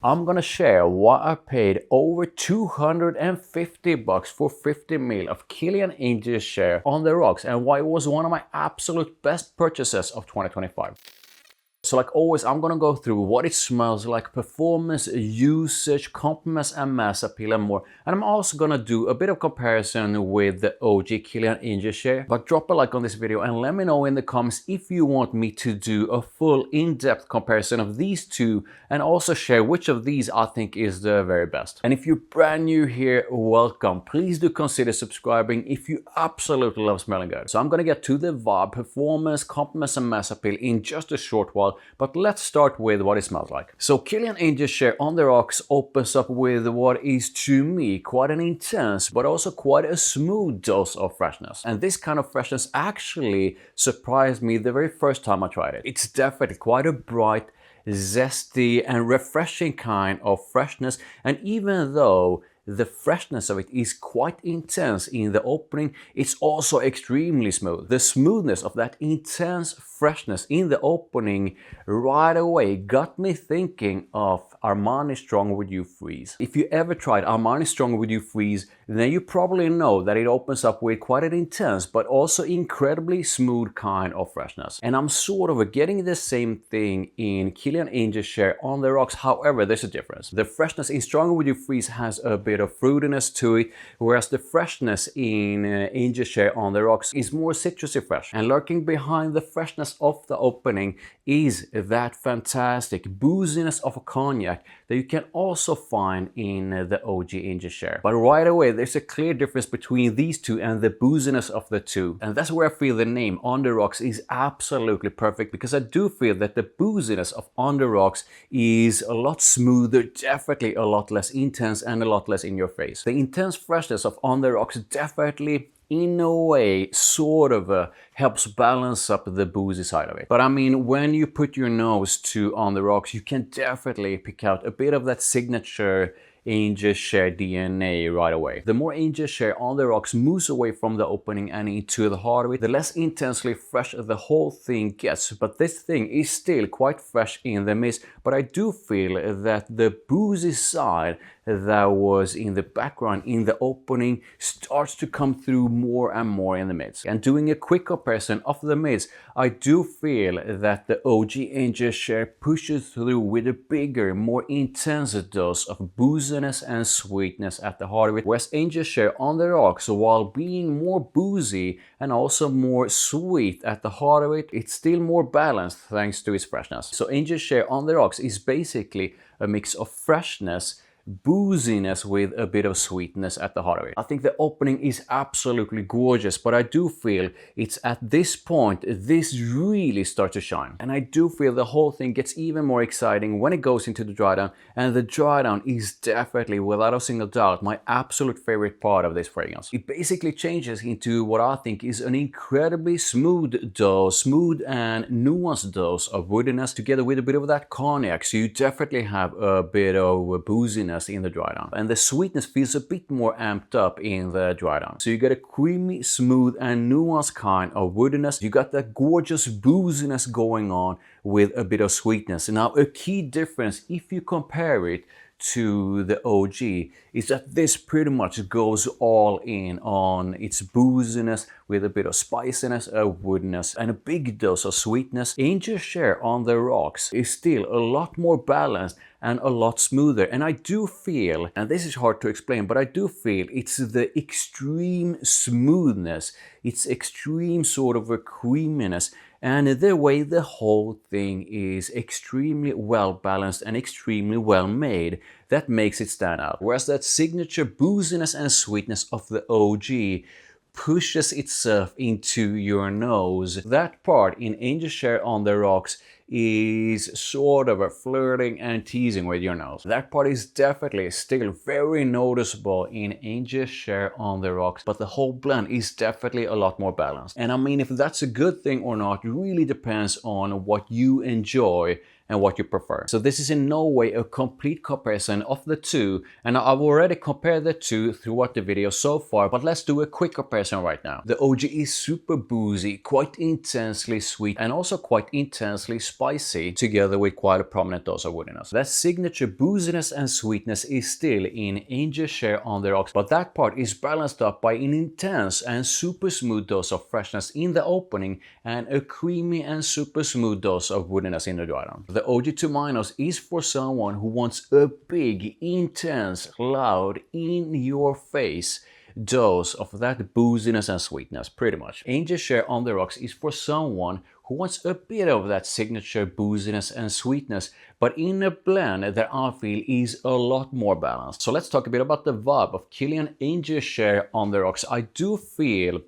I'm gonna share why I paid over $250 for 50 ml of Kilian Angel Share on the rocks and why it was one of my absolute best purchases of 2025. So like always, I'm gonna go through what it smells like, performance, usage, compliments and mass appeal and more. And I'm also gonna do a bit of comparison with the OG Kilian Angel Share. But drop a like on this video and let me know in the comments if you want me to do a full in-depth comparison of these two and also share which of these I think is the very best. And if you're brand new here, welcome. Please do consider subscribing if you absolutely love smelling good. So I'm gonna get to the vibe, performance, compliments and mass appeal in just a short while. But let's start with what it smells like. So Kilian Angel Share on the rocks opens up with what is to me quite an intense but also quite a smooth dose of freshness. And this kind of freshness actually surprised me the very first time I tried it. It's definitely quite a bright, zesty and refreshing kind of freshness, and even though the freshness of it is quite intense in the opening, it's also extremely smooth. The smoothness of that intense freshness in the opening right away got me thinking of Armani Stronger With You Freeze. If you ever tried Armani Stronger With You Freeze, then you probably know that it opens up with quite an intense but also incredibly smooth kind of freshness. And I'm sort of getting the same thing in Kilian Angel Share on the rocks. However, there's a difference. The freshness in Stronger With You Freeze has a bit of fruitiness to it, whereas the freshness in Angel Share on the rocks is more citrusy fresh. And lurking behind the freshness of the opening is that fantastic booziness of a cognac that you can also find in the OG Angel Share. But right away, there's a clear difference between these two and the booziness of the two. And that's where I feel the name On The Rocks is absolutely perfect, because I do feel that the booziness of On The Rocks is a lot smoother, definitely a lot less intense and a lot less in your face. The intense freshness of On The Rocks definitely in a way sort of helps balance up the boozy side of it. But I mean, when you put your nose to On The Rocks, you can definitely pick out a bit of that signature Angel Share DNA right away. The more Angel Share on the rocks moves away from the opening and into the heart of it, the less intensely fresh the whole thing gets. But this thing is still quite fresh in the midst, but I do feel that the boozy side that was in the background in the opening starts to come through more and more in the midst. And doing a quick comparison of the midst, I do feel that the OG Angel Share pushes through with a bigger, more intense dose of booziness and sweetness at the heart of it, whereas Angel Share on the rocks, while being more boozy and also more sweet at the heart of it, it's still more balanced thanks to its freshness. So Angel Share on the rocks is basically a mix of freshness, booziness with a bit of sweetness at the heart of it. I think the opening is absolutely gorgeous, but I do feel it's at this point this really starts to shine. And I do feel the whole thing gets even more exciting when it goes into the dry down, and the dry down is definitely, without a single doubt, my absolute favorite part of this fragrance. It basically changes into what I think is an incredibly smooth dose, smooth and nuanced dose of woodiness together with a bit of that cognac, so you definitely have a bit of booziness in the dry down, and the sweetness feels a bit more amped up in the dry down. So you get a creamy, smooth and nuanced kind of woodiness. You got that gorgeous booziness going on with a bit of sweetness. And now a key difference if you compare it to the OG is that this pretty much goes all in on its booziness with a bit of spiciness, a woodiness and a big dose of sweetness. Angel Share on the rocks is still a lot more balanced and a lot smoother, and I do feel, and this is hard to explain, but I do feel it's the extreme smoothness, it's extreme sort of a creaminess, and the way the whole thing is extremely well balanced and extremely well made that makes it stand out. Whereas that signature booziness and sweetness of the OG pushes itself into your nose. That part in Angel Share on the rocks is sort of a flirting and teasing with your nose. That part is definitely still very noticeable in Angel Share on the rocks, but the whole blend is definitely a lot more balanced. And I mean, if that's a good thing or not really depends on what you enjoy and what you prefer. So this is in no way a complete comparison of the two, and I've already compared the two throughout the video so far, but let's do a quick comparison right now. The OG is super boozy, quite intensely sweet, and also quite intensely spicy. spicy, together with quite a prominent dose of woodiness. That signature booziness and sweetness is still in Angel Share on the Rocks, but that part is balanced up by an intense and super smooth dose of freshness in the opening and a creamy and super smooth dose of woodiness in the dry down. The OG 2 Minos is for someone who wants a big, intense, loud, in-your-face dose of that booziness and sweetness, pretty much. Angel Share on the Rocks is for someone who wants a bit of that signature booziness and sweetness, but in a blend that I feel is a lot more balanced. So let's talk a bit about the vibe of Kilian Angel Share on the Rocks. I do feel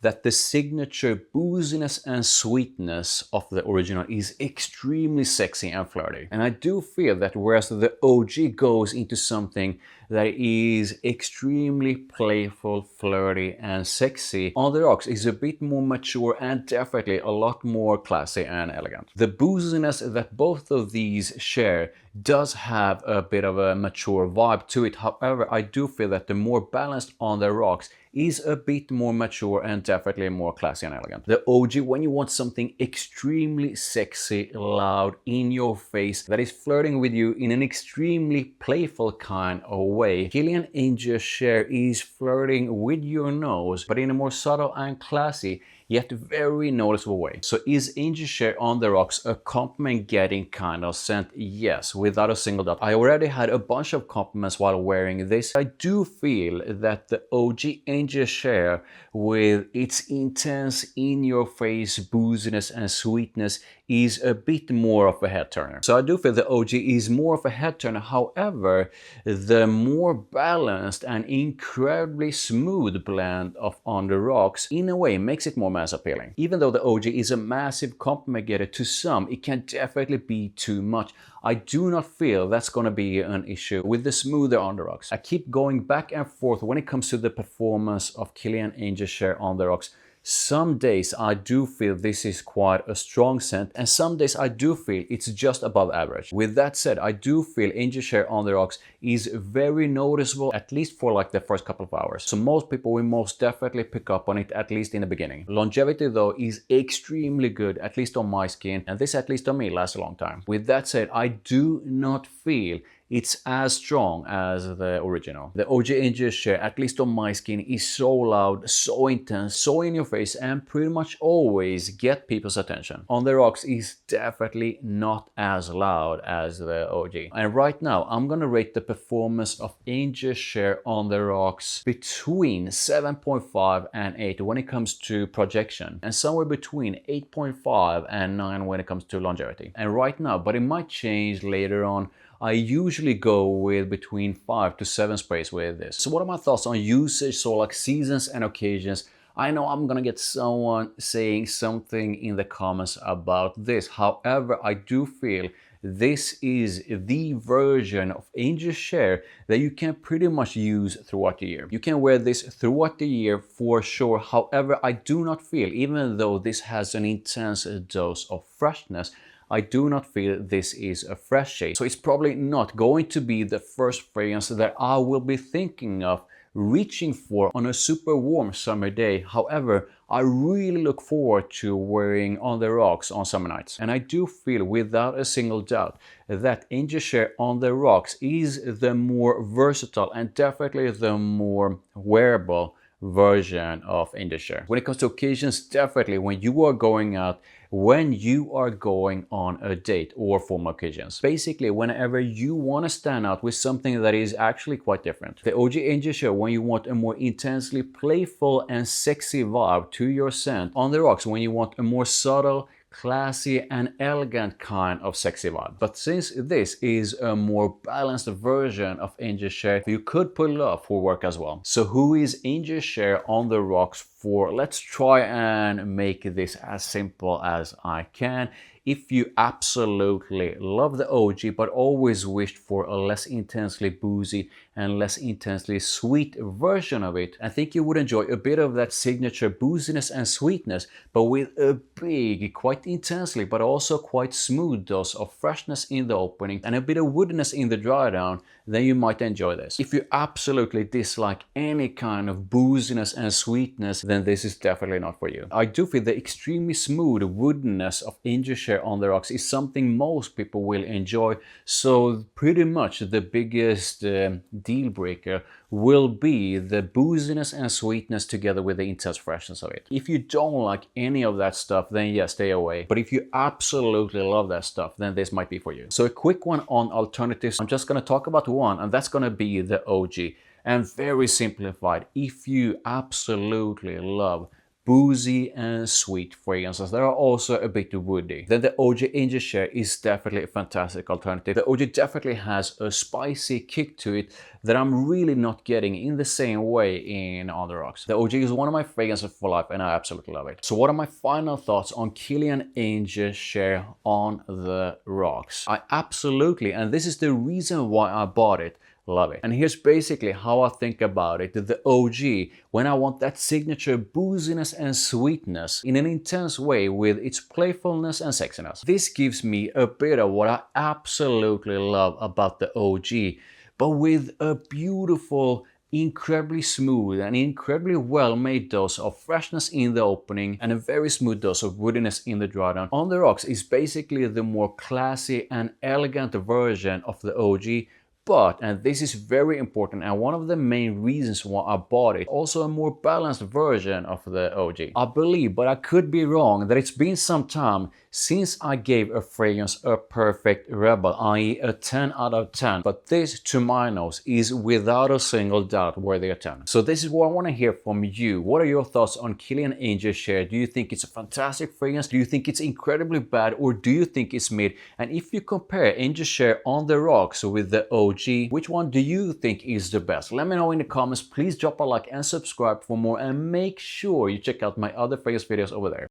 that the signature booziness and sweetness of the original is extremely sexy and flirty. And I do feel that whereas the OG goes into something that is extremely playful, flirty and sexy, On the Rocks is a bit more mature and definitely a lot more classy and elegant. The booziness that both of these share does have a bit of a mature vibe to it. However, I do feel that the more balanced On the Rocks is a bit more mature and definitely more classy and elegant. The OG, when you want something extremely sexy, loud, in your face, that is flirting with you in an extremely playful kind of way, Kilian Angel Share is flirting with your nose, but in a more subtle and classy, yet very noticeable way. So is Angel Share on the Rocks a compliment getting kind of scent? Yes, without a single doubt. I already had a bunch of compliments while wearing this. I do feel that the OG Angel Share, with its intense in-your-face booziness and sweetness, is a bit more of a head turner. So I do feel the OG is more of a head turner. However, the more balanced and incredibly smooth blend of On the Rocks in a way makes it more mass appealing. Even though the OG is a massive compliment getter to some, it can definitely be too much. I do not feel that's gonna be an issue with the smoother On the Rocks. I keep going back and forth when it comes to the performance of Kilian Angel Share on the Rocks. Some days I do feel this is quite a strong scent, and some days I do feel it's just above average. With that said, I do feel Angel Share on the Rocks is very noticeable, at least for like the first couple of hours. So most people will most definitely pick up on it, at least in the beginning. Longevity though is extremely good, at least on my skin, and this at least on me lasts a long time. With that said, I do not feel it's as strong as the original. The OG Angel Share, at least on my skin, is so loud, so intense, so in your face, and pretty much always get people's attention. On the Rocks is definitely not as loud as the OG. And right now, I'm gonna rate the performance of Angel Share on the Rocks between 7.5 and 8 when it comes to projection, and somewhere between 8.5 and 9 when it comes to longevity. And right now, but it might change later on, I usually go with between 5 to 7 sprays with this. So what are my thoughts on usage, so like seasons and occasions? I know I'm gonna get someone saying something in the comments about this. However, I do feel this is the version of Angel Share that you can pretty much use throughout the year. You can wear this throughout the year for sure. However, I do not feel, even though this has an intense dose of freshness, I do not feel this is a fresh shade. So it's probably not going to be the first fragrance that I will be thinking of reaching for on a super warm summer day. However, I really look forward to wearing On the Rocks on summer nights. And I do feel without a single doubt that Angel Share On the Rocks is the more versatile and definitely the more wearable version of Angel Share. When it comes to occasions, definitely when you are going out, when you are going on a date or formal occasions. Basically, whenever you want to stand out with something that is actually quite different. The OG Angel Share, when you want a more intensely playful and sexy vibe to your scent. On the Rocks, when you want a more subtle, classy and elegant kind of sexy vibe. But since this is a more balanced version of Angel Share, you could pull it off for work as well. So who is Angel Share On the Rocks for? Let's try and make this as simple as I can. If you absolutely love the OG but always wished for a less intensely boozy and less intensely sweet version of it, I think you would enjoy a bit of that signature booziness and sweetness, but with a big, quite intensely but also quite smooth dose of freshness in the opening and a bit of woodiness in the dry down, then you might enjoy this. If you absolutely dislike any kind of booziness and sweetness, then this is definitely not for you. I do feel the extremely smooth woodiness of Angel Share Share on the Rocks is something most people will enjoy. So pretty much the biggest deal breaker will be the booziness and sweetness together with the intense freshness of it. If you don't like any of that stuff, then yeah, stay away. But if you absolutely love that stuff, then this might be for you. So a quick one on alternatives. I'm just going to talk about one, and that's going to be the OG. And very simplified, if you absolutely love boozy and sweet fragrances that are also a bit woody, then the OG Angel Share is definitely a fantastic alternative. The OG definitely has a spicy kick to it that I'm really not getting in the same way in On the Rocks. The OG is one of my fragrances for life and I absolutely love it. So what are my final thoughts on Kilian Angel Share On the Rocks? I absolutely, and this is the reason why I bought it, love it. And here's basically how I think about it. The OG, when I want that signature booziness and sweetness in an intense way with its playfulness and sexiness. This gives me a bit of what I absolutely love about the OG, but with a beautiful, incredibly smooth and incredibly well-made dose of freshness in the opening and a very smooth dose of woodiness in the dry down. On the Rocks is basically the more classy and elegant version of the OG. But, and this is very important and one of the main reasons why I bought it, also a more balanced version of the OG. I believe, but I could be wrong, that it's been some time since I gave a fragrance a perfect rebel, i.e. a 10 out of 10. But this, to my nose, is without a single doubt worthy of 10. So this is what I want to hear from you. What are your thoughts on Kilian Angel Share? Do you think it's a fantastic fragrance? Do you think it's incredibly bad? Or do you think it's mid? And if you compare Angel Share On the Rocks with the OG, which one do you think is the best? Let me know in the comments. Please drop a like and subscribe for more, and make sure you check out my other fragrance videos over there.